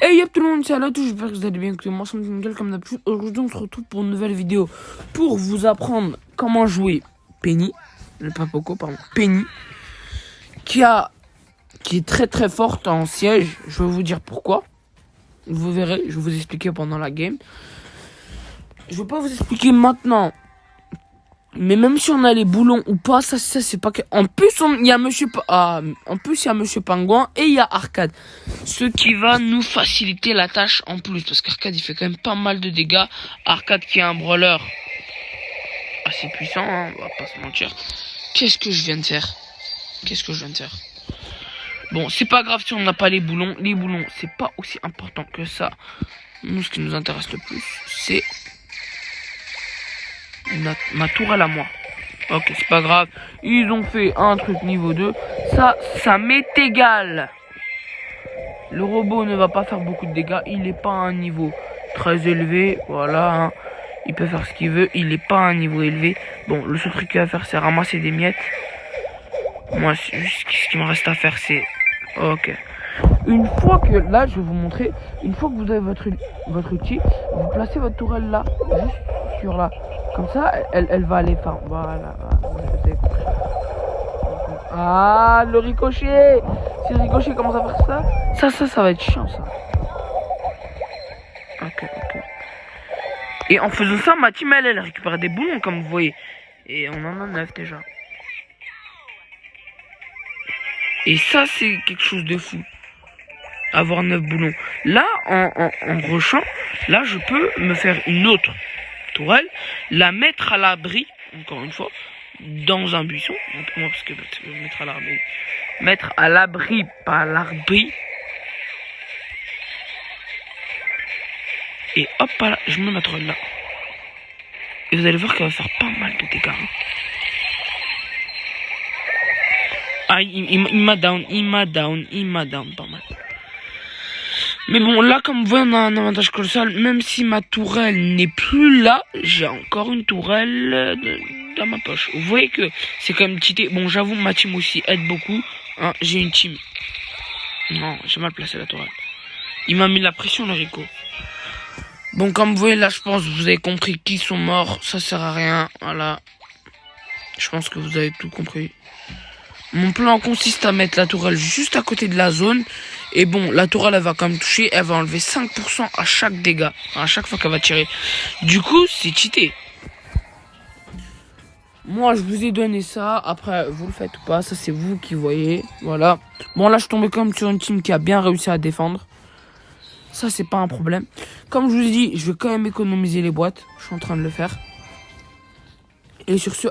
Hey y'a tout le monde, c'est Alatou, j'espère que vous allez bien. Écoutez, moi c'est Miguel comme d'habitude. Aujourd'hui on se retrouve pour une nouvelle vidéo pour vous apprendre comment jouer Penny, pas Poco, pardon, Penny, qui est très très forte en siège. Je vais vous dire pourquoi. Vous verrez, je vais vous expliquer pendant la game. Je vais pas vous expliquer maintenant. Mais même si on a les boulons ou pas, ça c'est pas que. En plus, il y a Monsieur Pingouin et il y a Arcade. Ce qui va nous faciliter la tâche en plus. Parce qu'Arcade il fait quand même pas mal de dégâts. Arcade qui est un brawler assez puissant, hein, on va pas se mentir. Qu'est-ce que je viens de faire? Bon, c'est pas grave si on n'a pas les boulons. Les boulons, c'est pas aussi important que ça. Nous, ce qui nous intéresse le plus, c'est ma tourelle à moi. Ok, c'est pas grave. Ils ont fait un truc niveau 2. Ça m'est égal. Le robot ne va pas faire beaucoup de dégâts. Il n'est pas à un niveau très élevé. Voilà. Hein. Il peut faire ce qu'il veut. Il n'est pas à un niveau élevé. Bon, le seul truc qu'il va faire, c'est ramasser des miettes. Moi, juste ce qu'il me reste à faire, c'est... Ok. Une fois que... Là, je vais vous montrer. Une fois que vous avez votre outil, vous placez votre tourelle là. Juste sur là. Comme ça, elle va aller farm. Voilà. Vous avez compris. Ah, le ricochet. Si le ricochet commence à faire ça va être chiant, ça. Ok. Et en faisant ça, ma team, elle récupère des boulons, comme vous voyez. Et on en a 9 déjà. Et ça, c'est quelque chose de fou. Avoir 9 boulons. Là, en rushant, là, je peux me faire une autre tourelle, la mettre à l'abri, encore une fois, dans un buisson. Montre-moi parce que mettre à l'abri. Mettre à l'abri, pas à l'abri. Et hop là, je mets ma tourelle là. Et vous allez voir qu'elle va faire pas mal de dégâts. Hein. Ah, il m'a down pas mal. Mais bon, là, comme vous voyez, on a un avantage colossal. Même si ma tourelle n'est plus là, j'ai encore une tourelle dans ma poche. Vous voyez que c'est quand même cheaté. Bon, j'avoue, ma team aussi aide beaucoup. Hein, j'ai une team. Non, j'ai mal placé la tourelle. Il m'a mis la pression, le Rico. Bon, comme vous voyez, là, je pense que vous avez compris qui sont morts. Ça sert à rien. Voilà. Je pense que vous avez tout compris. Mon plan consiste à mettre la tourelle juste à côté de la zone. Et bon, la tourelle, elle va quand même toucher. Elle va enlever 5% à chaque dégât. À chaque fois qu'elle va tirer. Du coup, c'est cheaté. Moi, je vous ai donné ça. Après, vous le faites ou pas. Ça, c'est vous qui voyez. Voilà. Bon, là, je suis tombé quand même sur une team qui a bien réussi à défendre. Ça, c'est pas un problème. Comme je vous ai dit, je vais quand même économiser les boîtes. Je suis en train de le faire. Et sur ce...